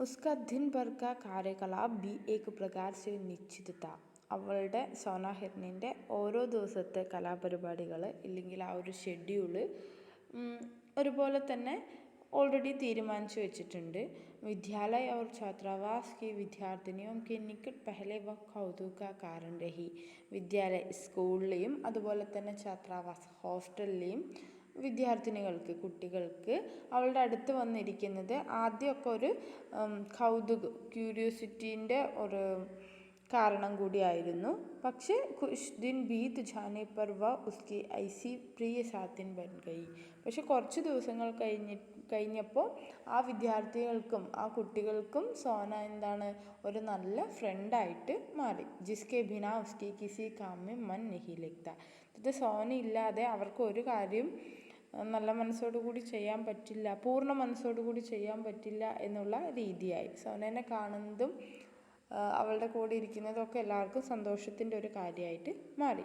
उसका दिन भर का कार्यकलाप भी एक प्रकार से निश्चित था. അവളുടെ സോന ഹിർണിൻ്റെ ഓരോ ദിവസത്തെ കലാപരിപാടികൾ ഇല്ലെങ്കിൽ ആ ഒരു ഷെഡ്യൂള് ഒരുപോലെ തന്നെ ऑलरेडी തീരുമാനിച്ചു വെച്ചിട്ടുണ്ട്. विद्यालय और छात्रावास की विद्यार्थिनियों के निकट पहले वह कौतुक का कारण रही. വിദ്യാലയ സ്കൂളിലെയും അതുപോലെ തന്നെ ഛാത്രാവാസ് ഹോസ്റ്റലിലെയും വിദ്യാർത്ഥിനികൾക്ക് കുട്ടികൾക്ക് അവളുടെ അടുത്ത് വന്നിരിക്കുന്നത് ആദ്യമൊക്കെ ഒരു കൗതുക ക്യൂരിയോസിറ്റീൻ്റെ ഒരു കാരണം കൂടിയായിരുന്നു. പക്ഷേ കുछ दिन बीत जाने पर वह उसकी ऐसी प्रिय साथिन बन गई. പക്ഷെ കുറച്ച് ദിവസങ്ങൾ കഴിഞ്ഞപ്പോൾ ആ വിദ്യാർത്ഥികൾക്കും ആ കുട്ടികൾക്കും സോന എന്താണ് ഒരു നല്ല ഫ്രണ്ടായിട്ട് മാറി. ജിസ്കെ ബിനാ ഉസ്കി കിസി കാം മേ മൻ നഹീ ലഗ്താ. ഇത് സോന ഇല്ലാതെ അവർക്ക് ഒരു കാര്യം നല്ല മനസ്സോടുകൂടി ചെയ്യാൻ പറ്റില്ല, പൂർണ്ണ മനസ്സോടുകൂടി ചെയ്യാൻ പറ്റില്ല എന്നുള്ള രീതിയായി. സോനേനെ കാണുന്നതും അവളുടെ കൂടെ ഇരിക്കുന്നതൊക്കെ എല്ലാവർക്കും സന്തോഷത്തിൻ്റെ ഒരു കാര്യമായിട്ട് മാറി.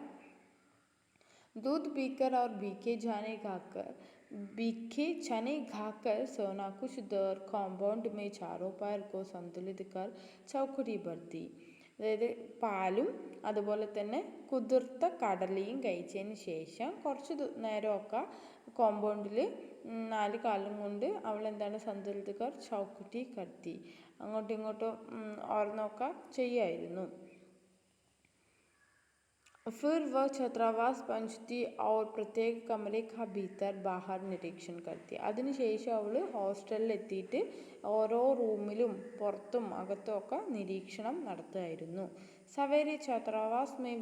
दूध पीकर और भीखे चने खाकर सोना कुछ देर कॉम्पाउंड में चारों पैर को संतुलित कर चौखड़ी भरती. അതായത് പാലും അതുപോലെ തന്നെ കുതിർത്ത കടലയും കഴിച്ചതിന് ശേഷം കുറച്ച് നേരമൊക്കെ കോമ്പൗണ്ടിൽ 4 കാലും കൊണ്ട് അവൾ എന്താണ് സന്തുലിതകർ ചൗക്കുട്ടി കടത്തി അങ്ങോട്ടും ഇങ്ങോട്ടും ഓർന്നൊക്കെ ചെയ്യായിരുന്നു. फिर वह छात्रावास पहुंचती और प्रत्येक कमरे का भीतर बाहर निरीक्षण करती. അതിനുശേഷം അവൾ ഹോസ്റ്റലിൽ എത്തിയിട്ട് ഓരോ റൂമിലും പുറത്തും അകത്തും ഒക്കെ നിരീക്ഷണം നടത്തുമായിരുന്നു. सवेरे छात्रावास में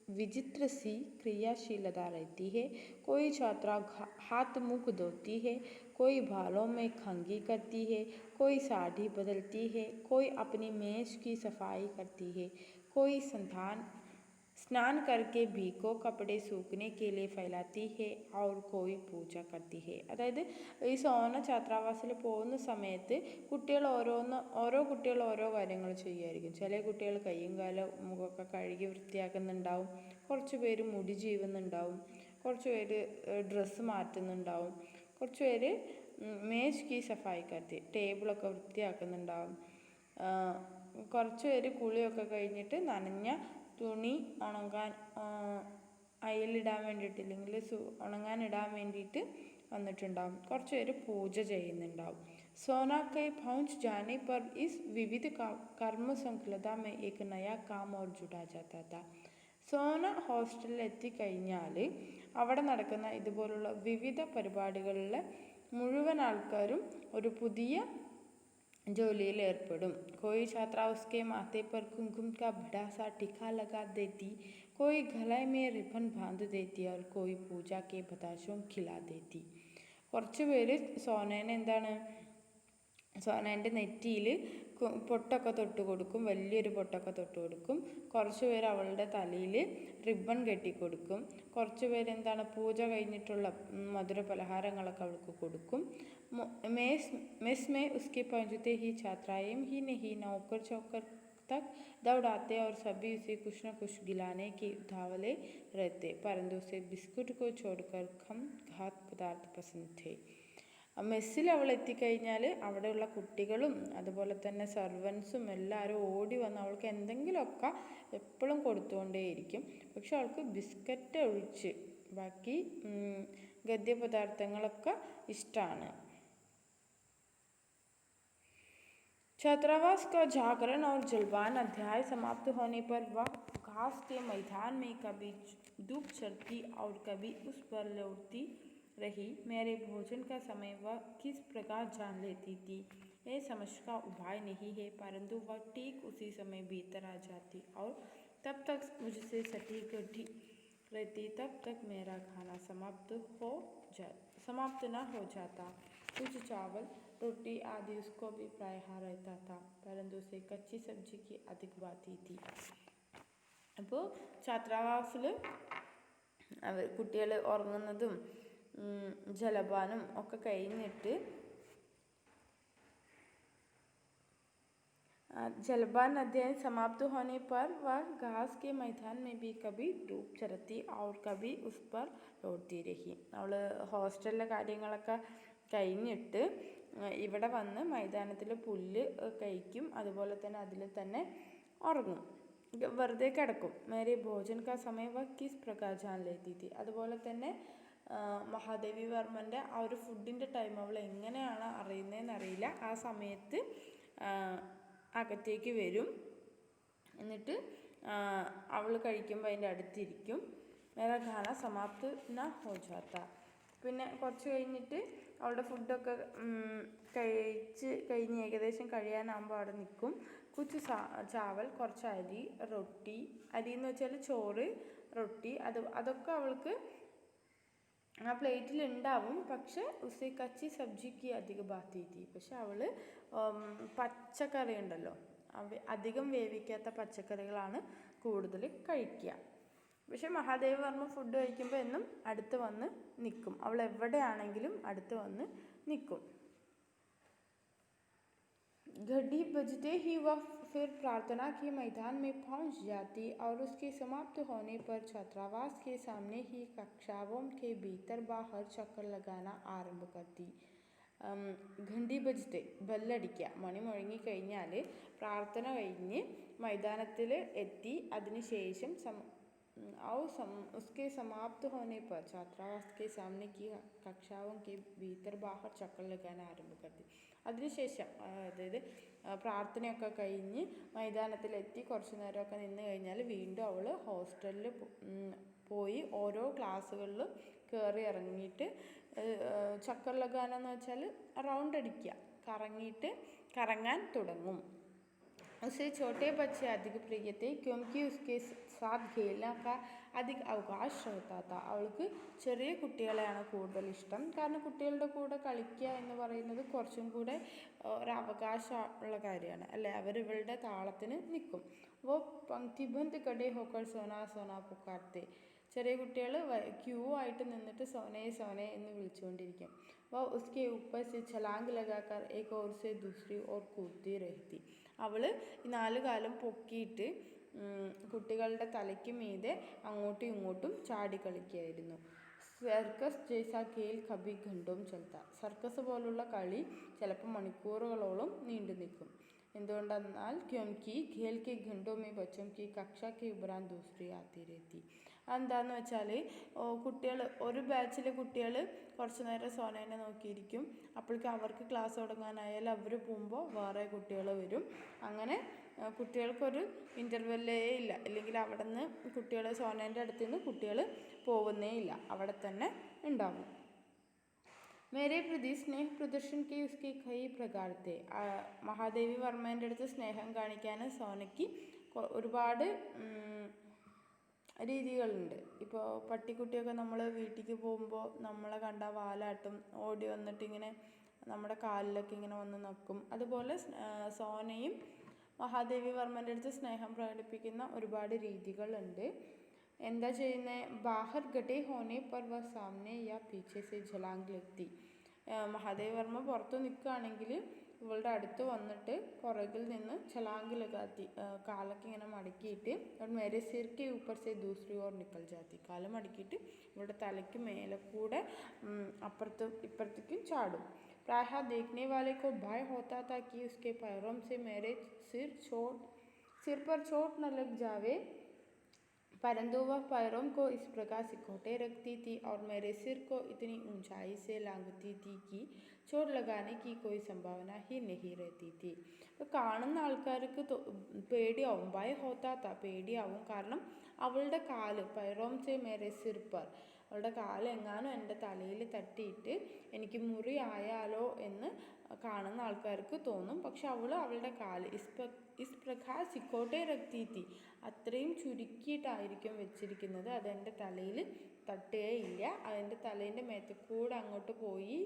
विचित्र सी क्रियाशीलता रहती है. कोई छात्रा हाथ मुख धोती है, कोई बालों में कंघी करती है, कोई साड़ी बदलती है, कोई अपनी मेज की सफाई करती है, कोई स्नान करके भीगो कपड़े सूखने के लिए फैलाती है और कोई पूजा करती है. അതായത് ഈ സോന ഛാത്രാവാസിൽ പോകുന്ന സമയത്ത് ഓരോ കുട്ടികൾ ഓരോ കാര്യങ്ങൾ ചെയ്യുമായിരിക്കും. ചില കുട്ടികൾ കയ്യും കാലും മുഖമൊക്കെ കഴുകി വൃത്തിയാക്കുന്നുണ്ടാവും, കുറച്ച് പേര് മുടി ചീവുന്നുണ്ടാവും, കുറച്ച് പേര് ഡ്രസ്സ് മാറ്റുന്നുണ്ടാവും, കുറച്ച് പേര് മേജ് കി സഫായി കത്തി ടേബിളൊക്കെ വൃത്തിയാക്കുന്നുണ്ടാവും, കുറച്ച് പേര് കുളിയൊക്കെ കഴിഞ്ഞിട്ട് നനഞ്ഞ തുണി ഉണങ്ങാൻ അയലിടാൻ വേണ്ടിയിട്ട് ഇല്ലെങ്കിൽ ഉണങ്ങാനിടാൻ വേണ്ടിയിട്ട് വന്നിട്ടുണ്ടാവും, കുറച്ച് പേര് പൂജ ചെയ്യുന്നുണ്ടാവും. सोना के पहुंच जाने पर इस विविध कर्म संकुलता में एक नया काम और जुड़ा जाता था. സോന ഹോസ്റ്റലിൽ എത്തിക്കഴിഞ്ഞാൽ അവിടെ നടക്കുന്ന ഇതുപോലുള്ള വിവിധ പരിപാടികളിലെ മുഴുവൻ ആൾക്കാരും ഒരു പുതിയ ജോലിയിൽ ഏർപ്പെടും. कोई छात्रा उसके माथे पर कुमकुम का बड़ा सा टीका लगा देती, कोई गले में रिबन बांध देती और कोई पूजा के बताशों खिला देती. കുറച്ച് പേര് സോനേൻ്റെ നെറ്റിയിൽ പൊട്ടൊക്കെ തൊട്ട് കൊടുക്കും, വലിയൊരു പൊട്ടൊക്കെ തൊട്ട് കൊടുക്കും. കുറച്ച് പേര് അവളുടെ തലയിൽ റിബൺ കെട്ടിക്കൊടുക്കും. കുറച്ച് പേര് പൂജ കഴിഞ്ഞിട്ടുള്ള മധുര പലഹാരങ്ങളൊക്കെ അവൾക്ക് കൊടുക്കും. मेस में उसके पहुंचते ही छात्राएं ही नहीं नौकर चौकर तक दौड़ आते और सभी उसे कुछ न कुछ गिलाने के उतावले रहते, परंतु उसे बिस्कुट को छोड़कर कम घात पदार्थ पसंद थे. മെസ്സിൽ അവൾ എത്തിക്കഴിഞ്ഞാൽ അവിടെയുള്ള കുട്ടികളും അതുപോലെ തന്നെ സർവൻസും എല്ലാവരും ഓടി വന്ന് അവൾക്ക് എന്തെങ്കിലുമൊക്കെ എപ്പോഴും കൊടുത്തുകൊണ്ടേയിരിക്കും. പക്ഷെ അവൾക്ക് ബിസ്ക്കറ്റ് ഒഴിച്ച് ബാക്കി ഗദ്യപദാർത്ഥങ്ങളൊക്കെ ഇഷ്ടമാണ്. छात्रावास का जागरण और जलपान अध्याय समाप्त होने पर वह घास के मैदान में कभी डूब चढ़ती और कभी उस पर लौटती रही. मेरे भोजन का समय वह किस प्रकार जान लेती थी ये समझ का उपाय नहीं है, परंतु वह ठीक उसी समय भीतर आ जाती और तब तक मुझसे सटी गड्ढी रहती. तब तक मेरा खाना समाप्त न हो जाता. कुछ चावल रोटी आदि उसको भी प्रायः रहता था, परंतु उसे कच्ची सब्जी की अधिक बाती थी. അപ്പോൾ ഛാത്രാവാസിൽ കുട്ടികൾ ഉറങ്ങുന്നതും ജലപാനം ഒക്കെ കഴിഞ്ഞിട്ട് जलपान अध्ययन समाप्त होने पर वह घास के मैदान में भी कभी डूब चढ़ती और कभी उस पर लौटती रही. അവൾ ഹോസ്റ്റലിലെ കാര്യങ്ങളൊക്കെ കഴിഞ്ഞിട്ട് ഇവിടെ വന്ന് മൈതാനത്തിൽ പുല്ല് കഴിക്കും, അതുപോലെ തന്നെ അതിൽ തന്നെ ഉറങ്ങും, വെറുതെ കിടക്കും. മേരെ ഭോജൻ കാ സമയം വ കിസ് പ്രകാർ ജാൻ ലേത്തി തി. അതുപോലെ തന്നെ മഹാദേവി വർമ്മൻ്റെ ആ ഒരു ഫുഡിൻ്റെ ടൈം അവൾ എങ്ങനെയാണ് അറിയുന്നതെന്ന് അറിയില്ല. ആ സമയത്ത് അകത്തേക്ക് വരും, എന്നിട്ട് അവൾ കഴിക്കുമ്പോൾ അതിൻ്റെ അടുത്തിരിക്കും. മേരാ ഖാന സമാപ്ത് ന ഹോ ജാത്ത. പിന്നെ കുറച്ച് കഴിഞ്ഞിട്ട് അവളുടെ ഫുഡൊക്കെ കഴിഞ്ഞ് ഏകദേശം കഴിയാനാകുമ്പോൾ അവിടെ നിൽക്കും. കുച്ച് ചാവൽ, കുറച്ച് അരി, റൊട്ടി, അരി എന്ന് വെച്ചാൽ ചോറ്, റൊട്ടി, അതൊക്കെ അവൾക്ക് ആ പ്ലേറ്റിൽ ഉണ്ടാവും. പക്ഷെ ഉസേ കച്ചി സബ്ജിക്ക് അധികം ബാത്തി. പക്ഷെ അവൾ പച്ചക്കറി ഉണ്ടല്ലോ, അധികം വേവിക്കാത്ത പച്ചക്കറികളാണ് കൂടുതൽ കഴിക്കുക. പക്ഷെ മഹാദേവി വർമ്മ ഫുഡ് കഴിക്കുമ്പോൾ എന്നും അടുത്ത് വന്ന് നിൽക്കും. അവൾ എവിടെയാണെങ്കിലും അടുത്ത് വന്ന് നിൽക്കും. घड़ी बजते ही वह फिर प्रार्थना के मैदान में पहुंच जाती और उसके समाप्त होने पर छात्रावास के सामने ही कक्षाओं के भीतर बाहर चक्कर लगाना आरंभ करती. ഘണ്ടി ബജ്ത്തെ, ബെല്ലടിക്കുക, മണി മുഴങ്ങിക്കഴിഞ്ഞാൽ പ്രാർത്ഥന കഴിഞ്ഞ് മൈതാനത്തിൽ എത്തി. അതിനുശേഷം उसके समाप्त होने पर छात्रावास के सामने की कक्षाओं के भीतर बाहर चक्कर लगाना आरंभ करती. അതിനുശേഷം അതായത് പ്രാർത്ഥനയൊക്കെ കഴിഞ്ഞ് മൈതാനത്തിലെത്തി കുറച്ച് നേരമൊക്കെ നിന്ന് കഴിഞ്ഞാൽ വീണ്ടും അവൾ ഹോസ്റ്റലിൽ പോയി ഓരോ ക്ലാസ്സുകളിലും കയറി ഇറങ്ങിയിട്ട് ചക്കർ ലഗാനെന്ന് വെച്ചാൽ റൗണ്ട് അടിക്കുക, കറങ്ങാൻ തുടങ്ങും. उसे छोटे बच्चे अधिक प्रिय थे क्योंकि उसके साथ खेलने का अधिक अवकाश रहता था. അവൾക്ക് ചെറിയ കുട്ടികളെയാണ് കൂടുതൽ ഇഷ്ടം. കാരണം കുട്ടികളുടെ കൂടെ കളിക്കുക എന്ന് പറയുന്നത് കുറച്ചും കൂടെ ഒരു അവകാശമുള്ള കാര്യമാണ് അല്ലേ. അവരിവളുടെ താളത്തിന് നിൽക്കും. വോ പങ്ക്തിബന്ധ് കടേ ഹോക്കർ സോന സോന പുക്കാർത്തെ. ചെറിയ കുട്ടികൾ ക്യൂ ആയിട്ട് നിന്നിട്ട് സോനെ സോനെ എന്ന് വിളിച്ചുകൊണ്ടിരിക്കും. വോ ഉസ്കെ ഊപ്പർ സെ ഛലാങ് ലഗാക്കർ ഏക് ഓർ സെ ദൂസരി ഓർ കൂത്തി രഹത്തി. അവൾ ഈ 4 കാലും പൊക്കിയിട്ട് കുട്ടികളുടെ തലയ്ക്ക് മീതെ അങ്ങോട്ടും ഇങ്ങോട്ടും ചാടി കളിക്കുകയായിരുന്നു. സർക്കസ് ജൈസാ ഖേൽ കഭി ഘണ്ടോം ചലത്ത. സർക്കസ് പോലുള്ള കളി ചിലപ്പോൾ മണിക്കൂറുകളോളം നീണ്ടു നിൽക്കും. എന്തുകൊണ്ടെന്നാൽ ക്യോംകി ഖേൽ കെ ഘണ്ടോ മേ ബച്ചോം കി കക്ഷ കെ ഉപരാൻ ദൂസരി ആത്തി രഹത്തി. അതെന്താന്ന് വെച്ചാൽ കുട്ടികൾ ഒരു ബാച്ചിലെ കുട്ടികൾ കുറച്ച് നേരം സോനേനെ നോക്കിയിരിക്കും. അപ്പോഴേക്കും അവർക്ക് ക്ലാസ് തുടങ്ങാനായാലും അവർ പോകുമ്പോൾ വേറെ കുട്ടികൾ വരും. അങ്ങനെ കുട്ടികൾക്കൊരു ഇൻ്റർവെല്ലേ ഇല്ല. അല്ലെങ്കിൽ അവിടെ നിന്ന് കുട്ടികൾ സോനേൻ്റെ അടുത്ത് നിന്ന് കുട്ടികൾ പോകുന്നേ ഇല്ല, അവിടെ തന്നെ ഉണ്ടാവും. മേരെ പ്രതി സ്നേഹ പ്രദർശൻ കെ ഉസ്കെ കൈ പ്രകാരത്തെ. മഹാദേവി വർമ്മേൻ്റെ അടുത്ത് സ്നേഹം കാണിക്കാൻ സോനയ്ക്ക് ഒരുപാട് രീതികളുണ്ട്. ഇപ്പോൾ പട്ടിക്കുട്ടിയൊക്കെ നമ്മൾ വീട്ടിലേക്ക് പോകുമ്പോൾ നമ്മളെ കണ്ട വാലാട്ടും, ഓടി വന്നിട്ട് ഇങ്ങനെ നമ്മുടെ കാലിലൊക്കെ ഇങ്ങനെ വന്ന് നിൽക്കും. അതുപോലെ സോനയും മഹാദേവി വർമ്മൻ്റെ അടുത്ത് സ്നേഹം പ്രകടിപ്പിക്കുന്ന ഒരുപാട് രീതികളുണ്ട്. എന്താ ചെയ്യുന്നത്? ബാഹർ ഗഡേ ഹോനെ പർ വ സാമനെ യാ പീछे से झलांग लगती. മഹാദേവി വർമ്മ പുറത്ത് നിൽക്കുകയാണെങ്കിൽ ഇവളുടെ അടുത്ത് വന്നിട്ട് പുറകിൽ നിന്ന് ഛലാങ്ക് ലഗാത്തി, കാലൊക്കെ ഇങ്ങനെ മടക്കിയിട്ട് മേരെ സിർക്കെ ഊപ്പർ സെ ദൂസരി ഓർ നിക്കൽ ജാത്തി. കാല് മടക്കിയിട്ട് ഇവളുടെ തലയ്ക്ക് മേലെ കൂടെ ഇപ്പുറത്തേക്കും ചാടും. പ്രായ देखने वाले को भय होता था कि उसके पैरों से मेरे सिर पर चोट न लग जावे, परंतु वह पैरों को इस प्रकार सिकोटे रखती थी और मेरे सिर को इतनी ऊंचाई से लांघती थी कि चोट लगाने की कोई संभावना ही नहीं रहती थी. അപ്പോൾ കാണുന്ന ആൾക്കാർക്ക് പേടിയാവും, ഭയം ഹോത്താത്ത, പേടിയാവും. കാരണം അവളുടെ കാല് പൈറോംസെ മേരെ സിർ പർ, അവളുടെ കാല് എങ്ങാനും എൻ്റെ തലയിൽ തട്ടിയിട്ട് എനിക്ക് മുറി ആയാലോ എന്ന് കാണുന്ന ആൾക്കാർക്ക് തോന്നും. പക്ഷെ അവളുടെ കാല് ഇസ് പ്രകാർ സിക്കോട്ടെ രക്തീത്തി, അത്രയും ചുരുക്കിയിട്ടായിരിക്കും വെച്ചിരിക്കുന്നത്. അതെൻ്റെ തലയിൽ തട്ടുകയില്ല. അതിൻ്റെ തലേൻ്റെ മേത്ത് കൂടെ അങ്ങോട്ട് പോയി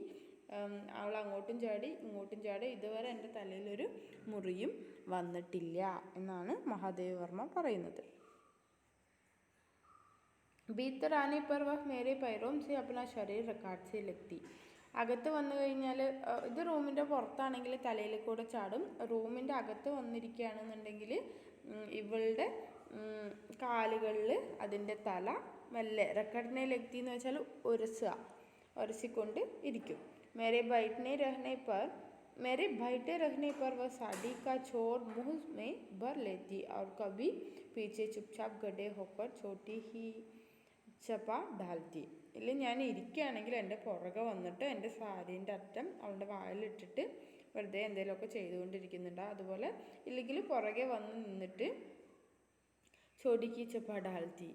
അവൾ അങ്ങോട്ടും ചാടി ഇങ്ങോട്ടും ചാടി ഇതുവരെ എൻ്റെ തലയിലൊരു മുറിയും വന്നിട്ടില്ല എന്നാണ് മഹാദേവി വർമ്മ പറയുന്നത്. ഭീത്തർ ആനെ പർ വഹ് മേരെ പൈറോം സെ അപ്നാ ശരീർ റക്കാട്ട് സെ ലഗ്തി. അകത്ത് വന്നു കഴിഞ്ഞാൽ ഇത് റൂമിൻ്റെ പുറത്താണെങ്കിൽ തലയിൽ കൂടെ ചാടും. റൂമിൻ്റെ അകത്ത് വന്നിരിക്കുകയാണെന്നുണ്ടെങ്കിൽ ഇവളുടെ കാലുകളിൽ അതിൻ്റെ തല മെല്ലെ റക്കടിനെ ലഗ്തി എന്ന് വെച്ചാൽ ഉരസിക്കൊണ്ട് ഇരിക്കും. मेरे बैठे रहने पर वह साड़ी का छोर मुंह में भर लेती और कभी पीछे चुपचाप गड्ढे होकर छोटी ही ചപ്പ ഡാൽത്തി. ഇല്ല, ഞാൻ ഇരിക്കുകയാണെങ്കിൽ എൻ്റെ പുറകെ വന്നിട്ട് എൻ്റെ സാരീൻ്റെ അറ്റം അവളുടെ വായിലിട്ടിട്ട് വെറുതെ എന്തെങ്കിലുമൊക്കെ ചെയ്തുകൊണ്ടിരിക്കുന്നുണ്ട്. അതുപോലെ ഇല്ലെങ്കിൽ പുറകെ വന്ന് നിന്നിട്ട് ചോടിക്ക് ചപ്പ ഡാൽത്തി,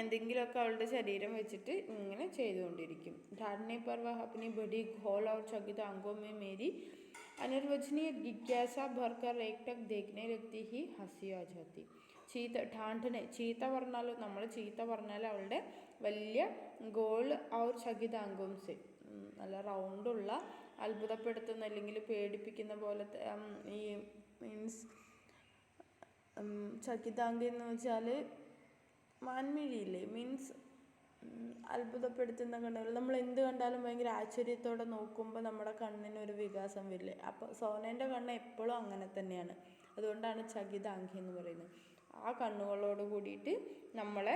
എന്തെങ്കിലുമൊക്കെ അവളുടെ ശരീരം വെച്ചിട്ട് ഇങ്ങനെ ചെയ്തുകൊണ്ടിരിക്കും. ढाढ़ने पर वह अपनी बड़ी घोल और चकित आंखों में मेरी अनिर्वचनीय जिज्ञासा भरकर एकटक देखने लगती ही हंसी आ जाती. ചീത്ത പറഞ്ഞാലും നമ്മൾ ചീത്ത പറഞ്ഞാൽ അവളുടെ വലിയ ഗോൾ ഔർ ചകിതാംഗംസ്, നല്ല റൗണ്ടുള്ള അത്ഭുതപ്പെടുത്തുന്ന അല്ലെങ്കിൽ പേടിപ്പിക്കുന്ന പോലത്തെ ഈ മീൻസ് ചകിതാംഗം എന്ന് വെച്ചാൽ മാൻമിഴിയില്ലേ, മീൻസ് അത്ഭുതപ്പെടുത്തുന്ന കണ്ണുകൾ. നമ്മൾ എന്ത് കണ്ടാലും ഭയങ്കര ആശ്ചര്യത്തോടെ നോക്കുമ്പോൾ നമ്മുടെ കണ്ണിനൊരു വികാസം വരില്ലേ. അപ്പോൾ സോനേൻ്റെ കണ്ണ് എപ്പോഴും അങ്ങനെ തന്നെയാണ്. അതുകൊണ്ടാണ് ചകിതാംഗി എന്ന് പറയുന്നത്. ആ കണ്ണുകളോട് കൂടിയിട്ട് നമ്മളെ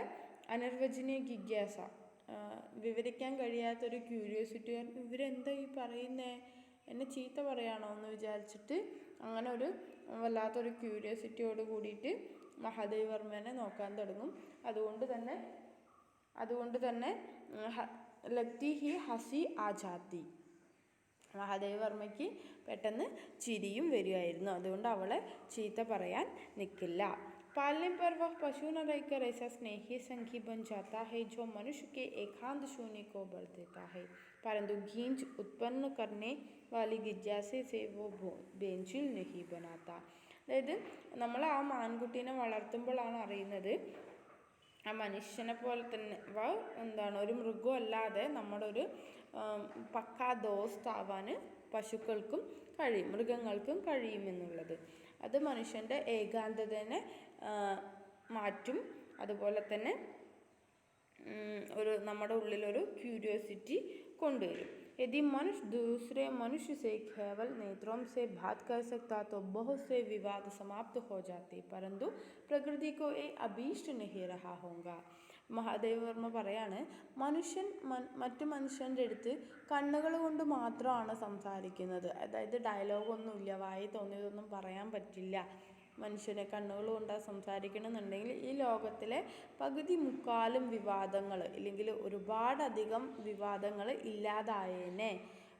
അനിർവചനീയ ജിജ്ഞാസ, വിവരിക്കാൻ കഴിയാത്തൊരു ക്യൂരിയോസിറ്റി, ഇവരെന്താ ഈ പറയുന്നേ, എന്നെ ചീത്ത പറയാണോ എന്ന് വിചാരിച്ചിട്ട് അങ്ങനെ ഒരു വല്ലാത്തൊരു ക്യൂരിയോസിറ്റിയോട് കൂടിയിട്ട് മഹാദേവ് വർമ്മേനെ നോക്കാൻ തുടങ്ങും. അതുകൊണ്ട് തന്നെ ലഗ്തി ഹി ഹസി ആജാത്തി, മഹാദേവ് വർമ്മയ്ക്ക് പെട്ടെന്ന് ചിരിയും വരുമായിരുന്നു. അതുകൊണ്ട് അവളെ ചീത്ത പറയാൻ നിൽക്കില്ല. पालने पर वह पशु न रहकर ऐसा स्नेही संगी बन जाता है जो मनुष्य के एकांत शून्य को भर देता है, परंतु गींज उत्पन्न करने वाली जिज्ञासे से वो बेंचिल नहीं बनाता. അതായത് നമ്മൾ ആ മാൻകുട്ടീനെ വളർത്തുമ്പോഴാണ് അറിയുന്നത് ആ മനുഷ്യനെ പോലെ തന്നെ ഒരു മൃഗമല്ലാതെ നമ്മുടെ ഒരു പക്കാ ദോസ്താവാൻ പശുക്കൾക്കും കഴിയും, മൃഗങ്ങൾക്കും കഴിയുമെന്നുള്ളത്. അത് മനുഷ്യൻ്റെ ഏകാന്തതനെ മാറ്റും. അതുപോലെ തന്നെ നമ്മുടെ ഉള്ളിലൊരു ക്യൂരിയോസിറ്റി കൊണ്ടുവരും. यदि मनुष्य दूसरे मनुष्य से केवल नेत्रों से बात कर सकता तो बहुत से विवाद समाप्त हो जाते, परंतु प्रकृति को ये अभीष्ट नहीं रहा होगा. മഹാദേവ് വർമ്മ പറയാണ്, മറ്റു മനുഷ്യൻ്റെ അടുത്ത് കണ്ണുകൾ കൊണ്ട് മാത്രമാണ് സംസാരിക്കുന്നത്. അതായത് ഡയലോഗൊന്നുമില്ല, വായി തോന്നിയതൊന്നും പറയാൻ പറ്റില്ല. മനുഷ്യനെ കണ്ണുകൾ കൊണ്ടാണ് സംസാരിക്കണമെന്നുണ്ടെങ്കിൽ ഈ ലോകത്തിലെ പകുതി മുക്കാലും വിവാദങ്ങൾ ഇല്ലെങ്കിൽ ഒരുപാടധികം വിവാദങ്ങൾ ഇല്ലാതായേനെ.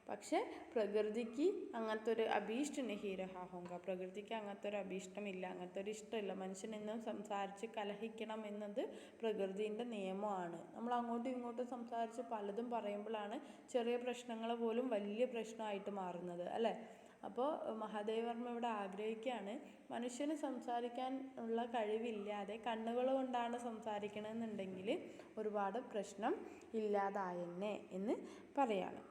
പക്ഷെ പ്രകൃതിക്ക് അങ്ങനത്തെ ഒരു അഭീഷ്ട നഹി രഹാ ഹോങ്ക, പ്രകൃതിക്ക് അങ്ങനത്തെ ഒരു അഭീഷ്ടമില്ല, അങ്ങനത്തെ ഒരു ഇഷ്ടമില്ല. മനുഷ്യനെന്നും സംസാരിച്ച് കലഹിക്കണം എന്നത് പ്രകൃതിൻ്റെ നിയമമാണ്. നമ്മൾ അങ്ങോട്ടും ഇങ്ങോട്ടും സംസാരിച്ച് പലതും പറയുമ്പോഴാണ് ചെറിയ പ്രശ്നങ്ങൾ പോലും വലിയ പ്രശ്നമായിട്ട് മാറുന്നത്, അല്ലേ? അപ്പോൾ മഹാദേവ് വർമ്മ ഇവിടെ ആഗ്രഹിക്കുകയാണ്, മനുഷ്യന് സംസാരിക്കാൻ ഉള്ള കഴിവില്ലാതെ കണ്ണുകൾ കൊണ്ടാണ് സംസാരിക്കണമെന്നുണ്ടെങ്കിൽ ഒരുപാട് പ്രശ്നം ഇല്ലാതായെന്നെ എന്ന് പറയാണ്.